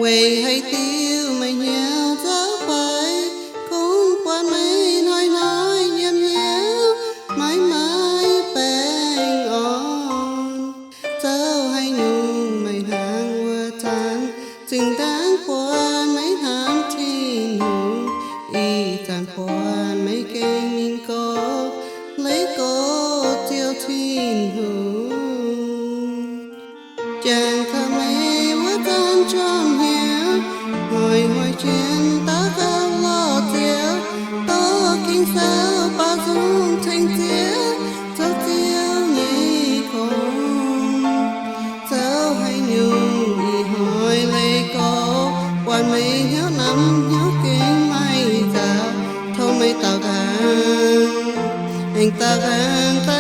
quay hay tiêu mày nhau gió bay cũng quan mấy nói nhầm nhéo mãi mãi bèn on dẫu hay nhung mày hàng vừa tan chừng đáng qua mấy hàm thiên hùng y tàn qua mấy kênh mình có lấy cô tiêu thiên hùng chàng thơ mê quá tan trong hiếu hồi chuyện ta cao lo tiêu tố kinh sao ba dung thanh tiết cho tiêu nhị không dẫu hay nhung y hỏi lấy cô quan mấy hiếu nắm hiếu kinh mây giờ thâu mấy tàu gàng anh ta gàng